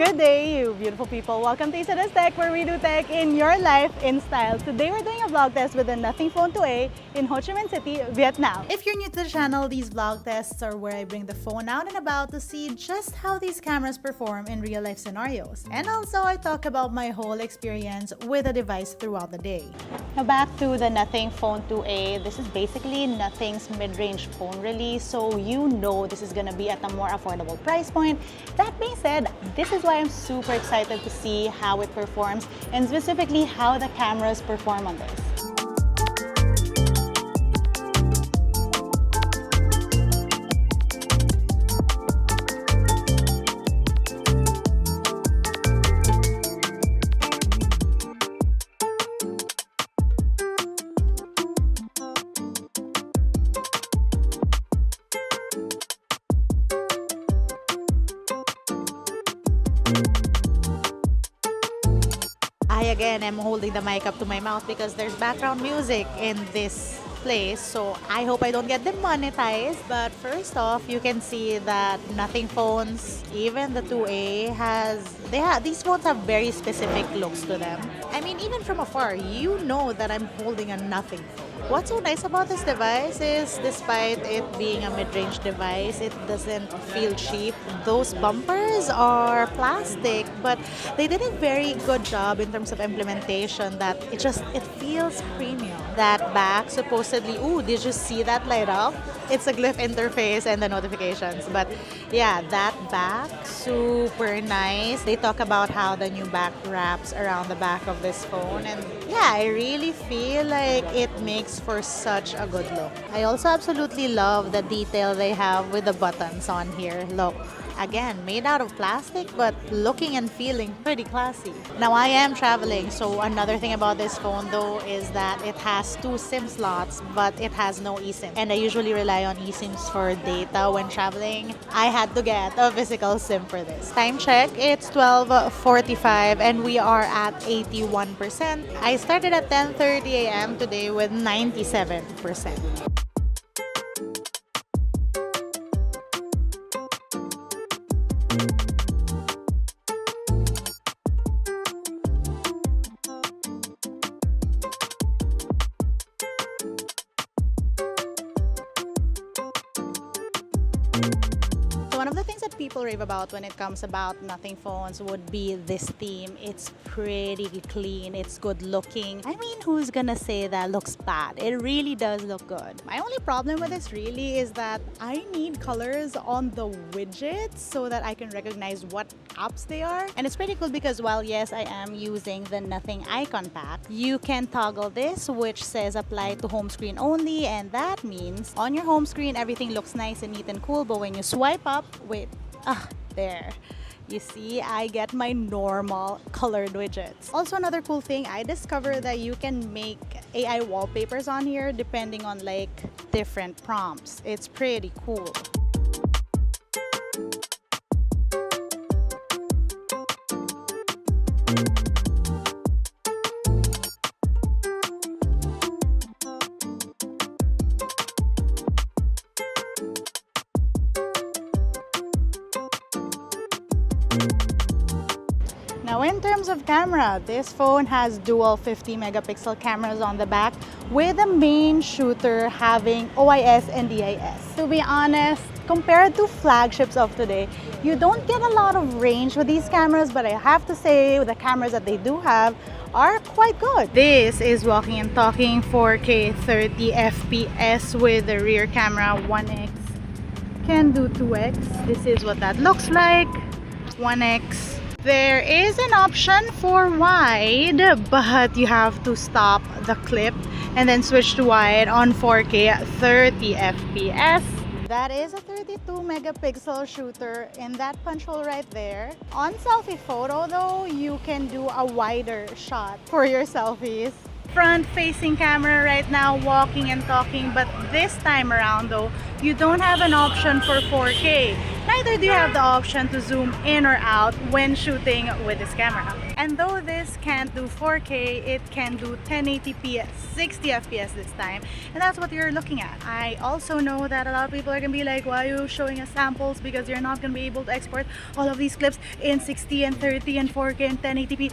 Good day, you beautiful people. Welcome to LAZADA's Tech, where we do tech in your life in style. Today we're doing a vlog test with the Nothing Phone 2A in Ho Chi Minh City, Vietnam. If you're new to the channel, these vlog tests are where I bring the phone out and about to see just how these cameras perform in real life scenarios. And also I talk about my whole experience with the device throughout the day. Now back to the Nothing Phone 2A. This is basically Nothing's mid-range phone release, so you know this is gonna be at a more affordable price point. That being said, this is why I'm super excited to see how it performs and specifically how the cameras perform on this. I again am holding the mic up to my mouth because there's background music in this place, so I hope I don't get demonetized. But first off, you can see that Nothing phones, even the 2A, these phones have very specific looks to them. I mean, even from afar, you know that I'm holding a Nothing phone. What's so nice about this device is, despite it being a mid-range device, it doesn't feel cheap. Those bumpers are plastic, but they did a very good job in terms of implementation that it feels premium. That back, supposedly, ooh, did you see that light up? It's a Glyph interface and the notifications. But yeah, that back, super nice. They talk about how the new back wraps around the back of this phone, and yeah, I really feel like it makes for such a good look. I also absolutely love the detail they have with the buttons on here. Look, again, made out of plastic, but looking and feeling pretty classy. Now I am traveling, so another thing about this phone though is that it has 2 SIM slots, but it has no eSIM. And I usually rely on eSIMs for data when traveling. I had to get a physical SIM for this. Time check, it's 12:45 and we are at 81%. I started at 10:30 a.m. today with 97%. One of the things that people rave about when it comes about Nothing phones would be this theme. It's pretty clean, it's good looking. I mean, who's gonna say that looks bad? It really does look good. My only problem with this really is that I need colors on the widgets so that I can recognize what apps they are. And it's pretty cool because while yes, I am using the Nothing icon pack, you can toggle this, which says apply to home screen only, and that means on your home screen everything looks nice and neat and cool, but when you swipe up, there. You see, I get my normal colored widgets. Also, another cool thing, I discovered that you can make AI wallpapers on here depending on like different prompts. It's pretty cool. Now in terms of camera, this phone has dual 50 megapixel cameras on the back, with the main shooter having OIS and DIS. To be honest, compared to flagships of today, you don't get a lot of range with these cameras, but I have to say the cameras that they do have are quite good. This is walking and talking 4K 30 FPS with the rear camera 1x. Can do 2x. This is what that looks like. 1x. There is an option for wide, but you have to stop the clip and then switch to wide on 4K 30 FPS. That is a 32 megapixel shooter in that punch hole right there. On selfie photo though, you can do a wider shot for your selfies. Front-facing camera right now, walking and talking, but this time around though, you don't have an option for 4K. Neither do you have the option to zoom in or out when shooting with this camera. And though this can't do 4K, it can do 1080p at 60 FPS this time. And that's what you're looking at. I also know that a lot of people are gonna be like, why are you showing us samples? Because you're not gonna be able to export all of these clips in 60 and 30 and 4K and 1080p.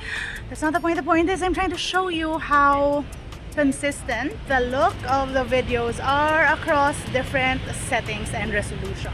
That's not the point. The point is I'm trying to show you how consistent the look of the videos are across different settings and resolutions.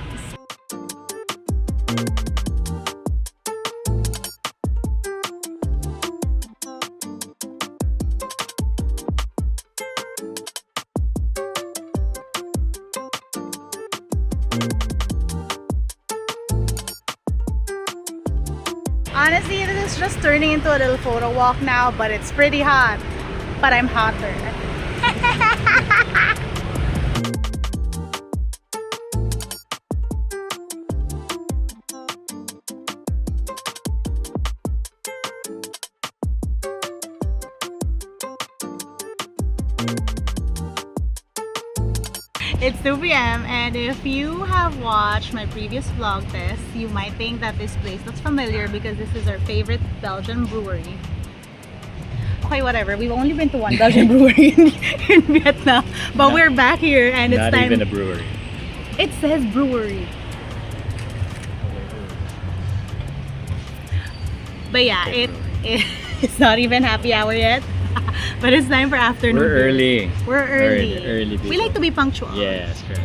Honestly, this is just turning into a little photo walk now, but it's pretty hot. But I'm hotter. It's 2 p.m. and if you have watched my previous vlog test, you might think that this place looks familiar because this is our favorite Belgian brewery. Okay, whatever. We've only been to one Belgian brewery in Vietnam, but we're back here and it's Not time. even a brewery. It says brewery. But yeah, it's not even happy hour yet. But it's time for afternoon. We're early. We're early. Early We like to be punctual. Yes, correct.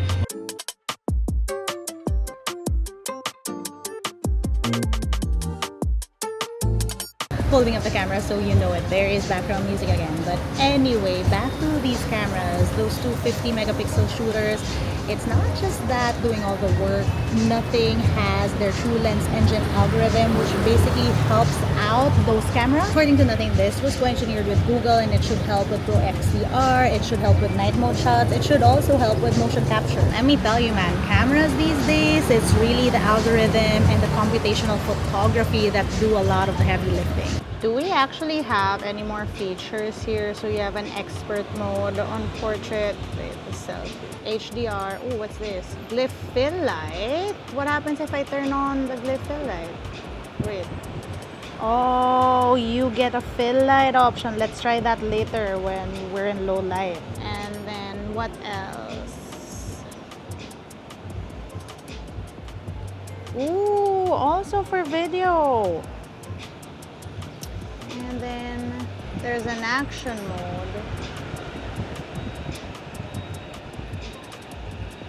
Holding up the camera so you know it. There is background music again. But anyway, back to these cameras, those two 50 megapixel shooters. It's not just that doing all the work. Nothing has their True Lens engine algorithm, which basically helps out those cameras. According to Nothing, this was co-engineered with Google and it should help with Pro XDR, it should help with night mode shots, it should also help with motion capture. Let me tell you, man, cameras these days, it's really the algorithm and the computational photography that do a lot of the heavy lifting. Do we actually have any more features here? So you have an expert mode on portrait, wait, the selfie, HDR. Oh, what's this? Glyph fill light. What happens if I turn on the Glyph fill light? Wait. Oh, you get a fill light option. Let's try that later when we're in low light. And then what else? Ooh, also for video. And then there's an action mode.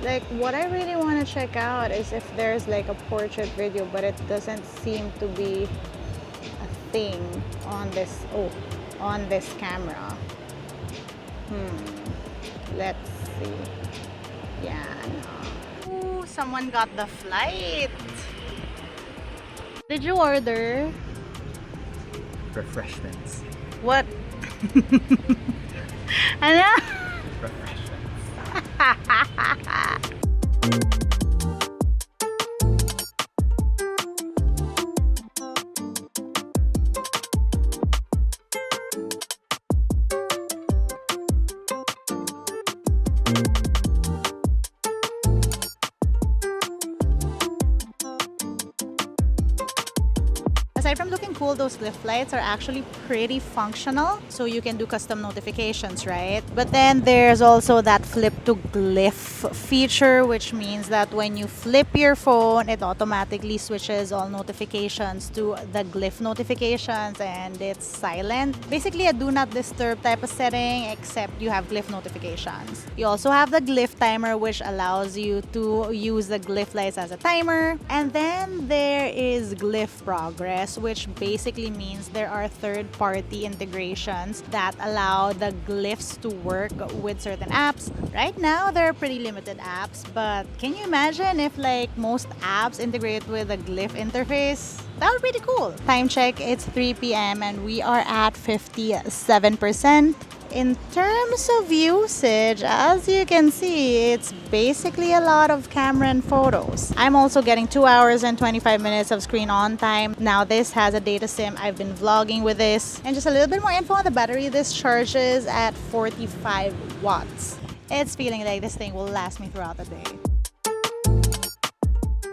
Like, what I really want to check out is if there's like a portrait video, but it doesn't seem to be a thing on this, on this camera. Let's see. Yeah, no. Ooh, someone got the flight. Did you order? Refreshments. What? Ano? Refreshments. Aside from looking cool, those Glyph lights are actually pretty functional, so you can do custom notifications, right? But then there's also that flip to Glyph feature, which means that when you flip your phone, it automatically switches all notifications to the Glyph notifications and it's silent. Basically a do not disturb type of setting, except you have Glyph notifications. You also have the Glyph timer, which allows you to use the Glyph lights as a timer. And then there is Glyph progress, which basically means there are third-party integrations that allow the Glyphs to work with certain apps. Right now, there are pretty limited apps, but can you imagine if like most apps integrate with a Glyph interface? That would be pretty cool. Time check, it's 3 p.m. and we are at 57%. In terms of usage, as you can see, it's basically a lot of camera and photos. I'm also getting 2 hours and 25 minutes of screen on time. Now this has a data sim. I've been vlogging with this. And just a little bit more info on the battery. This charges at 45 watts. It's feeling like this thing will last me throughout the day.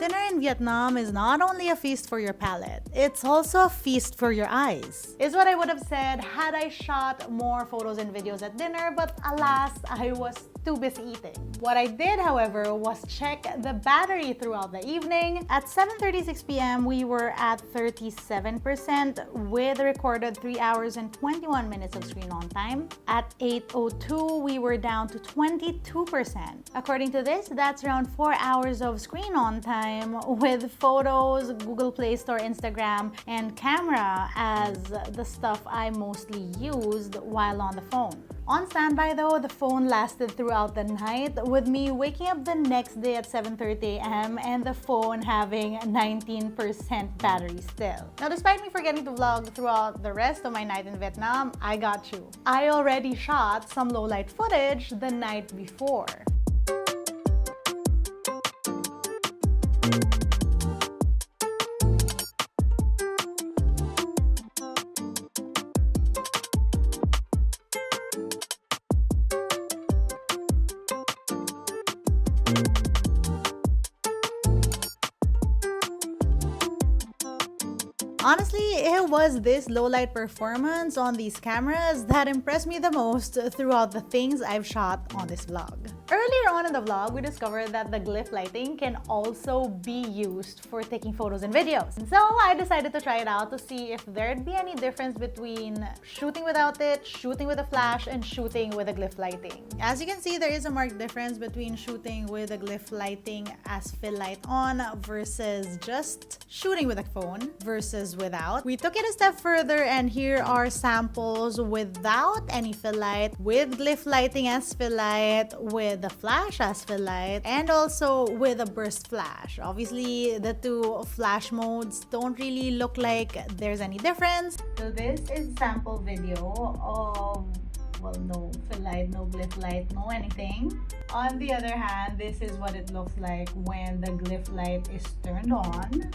Dinner in Vietnam is not only a feast for your palate, it's also a feast for your eyes. Is what I would have said had I shot more photos and videos at dinner, but alas, I was too busy eating. What I did, however, was check the battery throughout the evening. At 7:36 p.m., we were at 37% with a recorded 3 hours and 21 minutes of screen on time. At 8:02, we were down to 22%. According to this, that's around 4 hours of screen on time with photos, Google Play Store, Instagram, and camera as the stuff I mostly used while on the phone. On standby though, the phone lasted throughout the night, with me waking up the next day at 7:30 a.m. and the phone having 19% battery still. Now, despite me forgetting to vlog throughout the rest of my night in Vietnam, I got you. I already shot some low-light footage the night before. Honestly, it was this low-light performance on these cameras that impressed me the most throughout the things I've shot on this vlog. Earlier on in the vlog, we discovered that the Glyph lighting can also be used for taking photos and videos. And so I decided to try it out to see if there'd be any difference between shooting without it, shooting with a flash, and shooting with a Glyph lighting. As you can see, there is a marked difference between shooting with a Glyph lighting as fill light on versus just shooting with a phone versus without. We took it a step further, and here are samples without any fill light, with Glyph lighting as fill light, with the flash as fill light, and also with a burst flash. Obviously, the two flash modes don't really look like there's any difference. So this is sample video of, well, no fill light, no Glyph light, no anything. On the other hand, this is what it looks like when the Glyph light is turned on.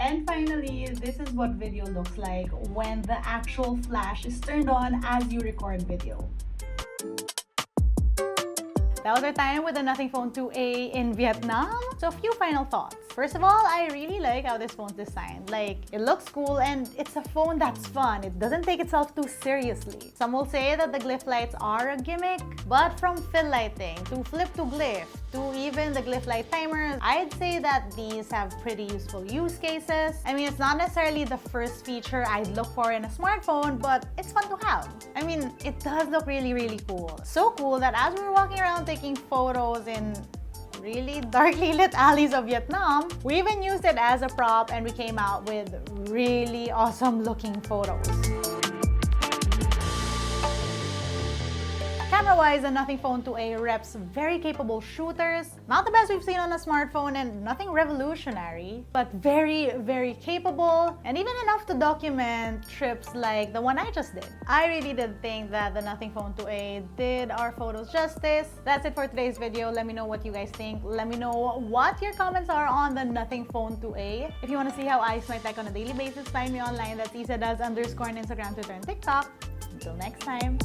And finally, this is what video looks like when the actual flash is turned on as you record video. That was our time with the Nothing Phone 2A in Vietnam. So a few final thoughts. First of all, I really like how this phone's designed. Like, it looks cool and it's a phone that's fun. It doesn't take itself too seriously. Some will say that the Glyph lights are a gimmick, but from fill lighting to flip to Glyph to even the Glyph light timers, I'd say that these have pretty useful use cases. I mean, it's not necessarily the first feature I'd look for in a smartphone, but it's fun to have. I mean, it does look really, really cool. So cool that as we were walking around taking photos in really darkly lit alleys of Vietnam, we even used it as a prop and we came out with really awesome looking photos. Camera-wise, the Nothing Phone 2A reps very capable shooters. Not the best we've seen on a smartphone and nothing revolutionary, but very, very capable and even enough to document trips like the one I just did. I really did think that the Nothing Phone 2A did our photos justice. That's it for today's video. Let me know what you guys think. Let me know what your comments are on the Nothing Phone 2A. If you want to see how I use my tech on a daily basis, find me online. That's LAZADA_ on Instagram, Twitter, and TikTok. Until next time.